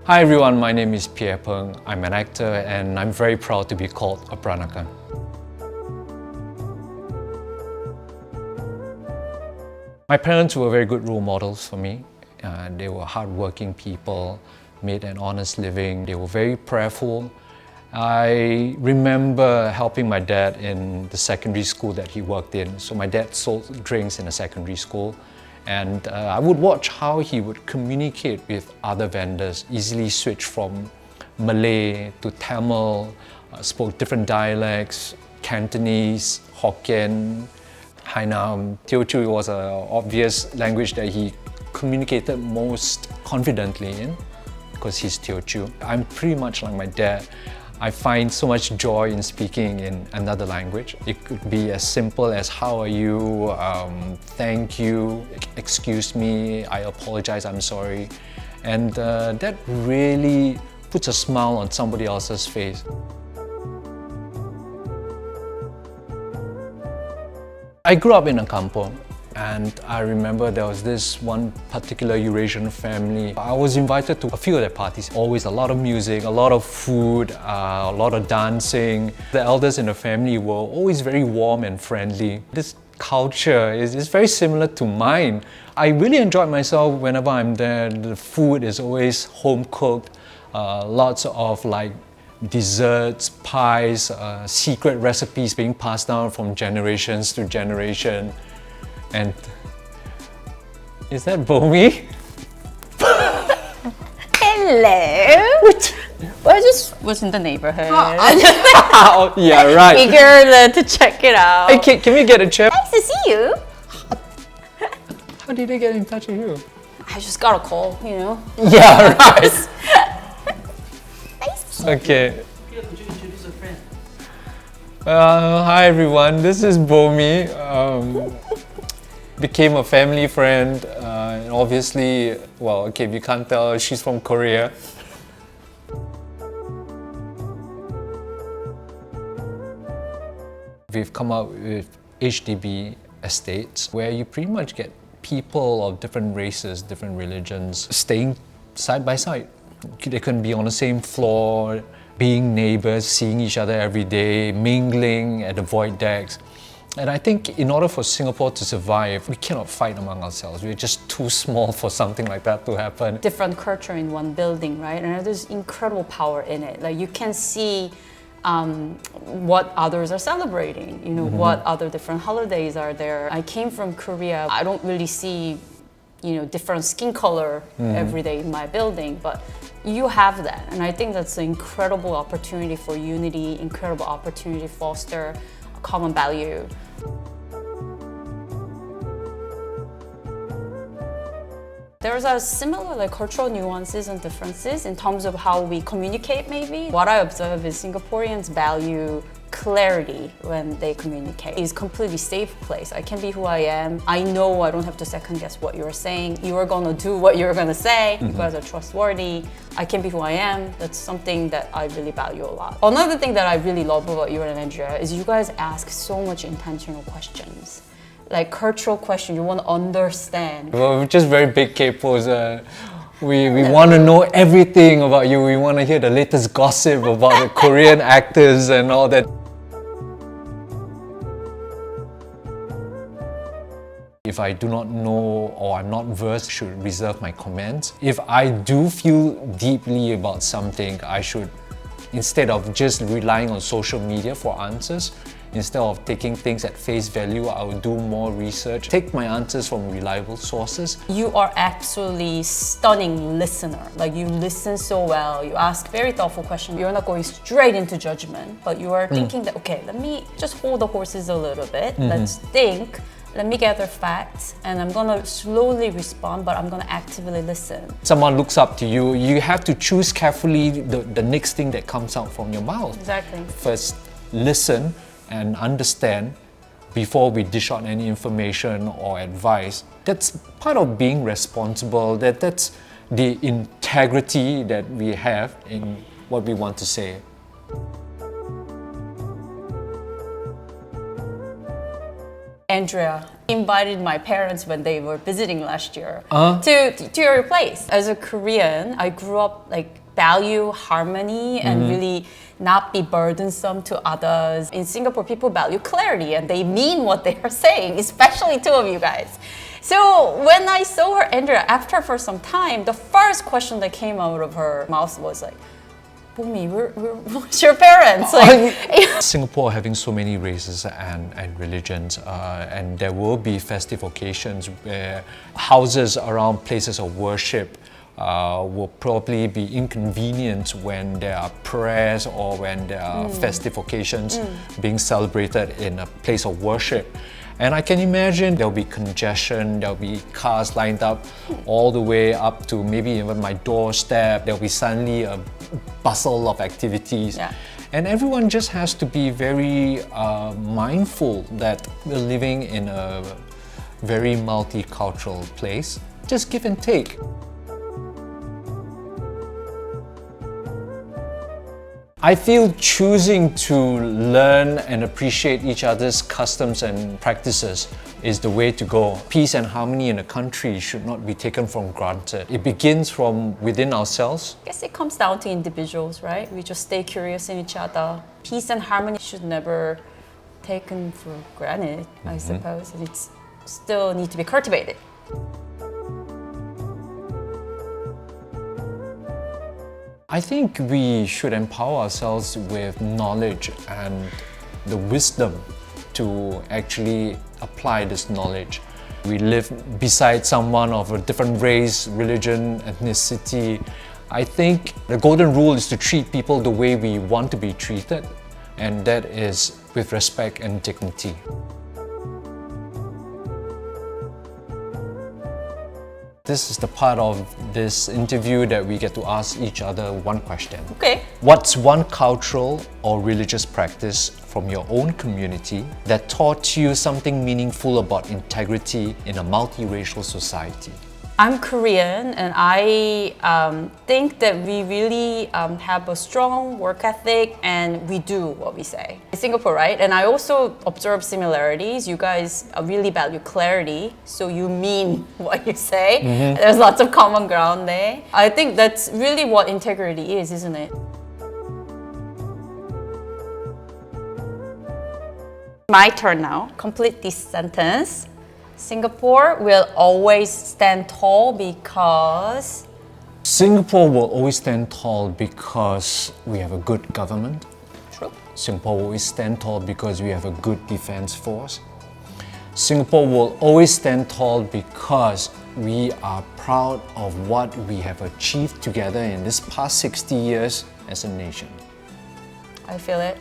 Hi everyone, my name is Pierre Png. I'm an actor and I'm very proud to be called a Peranakan. My parents were very good role models for me. They were hardworking people, made an honest living. They were very prayerful. I remember helping my dad in the secondary school that he worked in. So my dad sold drinks in a secondary school. And I would watch how he would communicate with other vendors, easily switch from Malay to Tamil, spoke different dialects, Cantonese, Hokkien, Hainam. Teochew was an obvious language that he communicated most confidently in because he's Teochew. I'm pretty much like my dad. I find so much joy in speaking in another language. It could be as simple as how are you, thank you, excuse me, I apologize, I'm sorry. And that really puts a smile on somebody else's face. I grew up in a kampong. And I remember there was this one particular Eurasian family. I was invited to a few of their parties. Always a lot of music, a lot of food, a lot of dancing. The elders in the family were always very warm and friendly. This culture is very similar to mine. I really enjoyed myself whenever I'm there. The food is always home cooked. Lots of like desserts, pies, secret recipes being passed down from generations to generation. And is that Bomi? Hello. Well, I just was in the neighborhood. Oh, yeah, right. Eager to check it out. Hey, can we get a chair? Nice to see you. How did they get in touch with you? I just got a call, you know. Yeah, right. Nice. Okay. Pierre, could you introduce a friend? Hi everyone, this is Bomi. Became a family friend, and obviously, well, okay, if you can't tell, she's from Korea. We've come up with HDB estates where you pretty much get people of different races, different religions staying side by side. They can be on the same floor, being neighbors, seeing each other every day, mingling at the void decks. And I think in order for Singapore to survive, we cannot fight among ourselves. We're just too small for something like that to happen. Different culture in one building, right? And there's incredible power in it. Like you can see what others are celebrating, you know, what other different holidays are there. I came from Korea. I don't really see, you know, different skin color every day in my building, but you have that. And I think that's an incredible opportunity for unity, incredible opportunity to foster a common value. There's a similar like cultural nuances and differences in terms of how we communicate maybe. What I observe is Singaporeans value clarity when they communicate. It's a completely safe place. I can be who I am. I know I don't have to second guess what you're saying. You are gonna do what you're gonna say. You guys are trustworthy. I can be who I am. That's something that I really value a lot. Another thing that I really love about you and Andrea is you guys ask so much intentional questions. Like cultural questions, you want to understand. Well, we're just very big capos. We want to know everything about you. We want to hear the latest gossip about the Korean actors and all that. If I do not know or I'm not versed, I should reserve my comments. If I do feel deeply about something, I should, instead of just relying on social media for answers, instead of taking things at face value, I will do more research. Take my answers from reliable sources. You are absolutely stunning listener. Like you listen so well, you ask very thoughtful questions. You're not going straight into judgment, but you are thinking that, okay, let me just hold the horses a little bit. Let's think. Let me gather facts and I'm gonna slowly respond, but I'm gonna actively listen. Someone looks up to you, you have to choose carefully the next thing that comes out from your mouth. Exactly. First, listen and understand before we dish out any information or advice. That's part of being responsible, that's the integrity that we have in what we want to say. Andrea invited my parents when they were visiting last year to your place. As a Korean, I grew up like value harmony and really not be burdensome to others. In Singapore, people value clarity and they mean what they are saying, especially two of you guys. So when I saw her, Andrea, after for some time, the first question that came out of her mouth was like, Bomi, where's your parents? Like, Singapore having so many races and religions, and there will be festive occasions where houses around places of worship will probably be inconvenient when there are prayers or when there are festive occasions being celebrated in a place of worship. And I can imagine there'll be congestion, there'll be cars lined up all the way up to maybe even my doorstep. There'll be suddenly a bustle of activities. Yeah. And everyone just has to be very mindful that we're living in a very multicultural place. Just give and take. I feel choosing to learn and appreciate each other's customs and practices is the way to go. Peace and harmony in a country should not be taken for granted. It begins from within ourselves. I guess it comes down to individuals, right? We just stay curious in each other. Peace and harmony should never taken for granted, I suppose. And it's still need to be cultivated. I think we should empower ourselves with knowledge and the wisdom to actually apply this knowledge. We live beside someone of a different race, religion, ethnicity. I think the golden rule is to treat people the way we want to be treated, and that is with respect and dignity. This is the part of this interview that we get to ask each other one question. Okay. What's one cultural or religious practice from your own community that taught you something meaningful about integrity in a multiracial society? I'm Korean and I think that we really have a strong work ethic and we do what we say. Singapore, right? And I also observe similarities. You guys really value clarity, so you mean what you say. There's lots of common ground there. I think that's really what integrity is, isn't it? My turn now. Complete this sentence. Singapore will always stand tall because... Singapore will always stand tall because we have a good government. True. Singapore will always stand tall because we have a good defense force. Singapore will always stand tall because we are proud of what we have achieved together in this past 60 years as a nation. I feel it.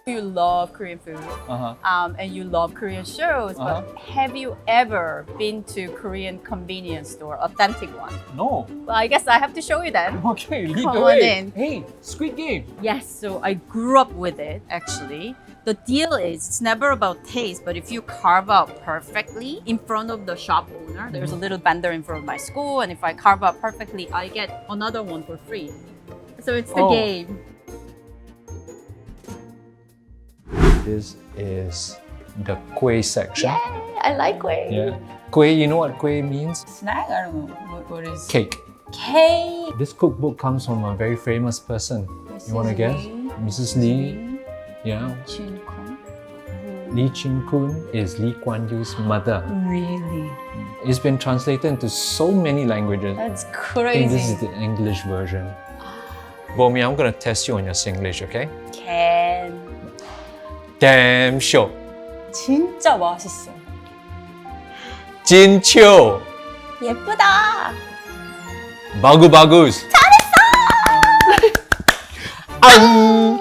You love Korean food and you love Korean shows, but have you ever been to Korean convenience store, authentic one? No. Well, I guess I have to show you then. Okay, lead Come the on way. in. Hey, Squid Game. Yes, so I grew up with it actually. The deal is it's never about taste, but if you carve out perfectly in front of the shop owner, there's a little vendor in front of my school, and if I carve out perfectly, I get another one for free. So it's the game. This is the kueh section. Yay, I like kueh. Yeah. Kueh, you know what kueh means? Snack? I don't know. What is Cake. Cake? This cookbook comes from a very famous person. You want to guess? Mrs. Lee. Yeah. Chin Kong. Lee Chin Kun is Lee Kuan Yew's mother. Really? It's been translated into so many languages. That's I crazy. think this is the English version. Bomi, I'm going to test you on your Singlish, okay? Can. Damn sure. 진짜 맛있어. 진초. 예쁘다. Bagus. 잘했어!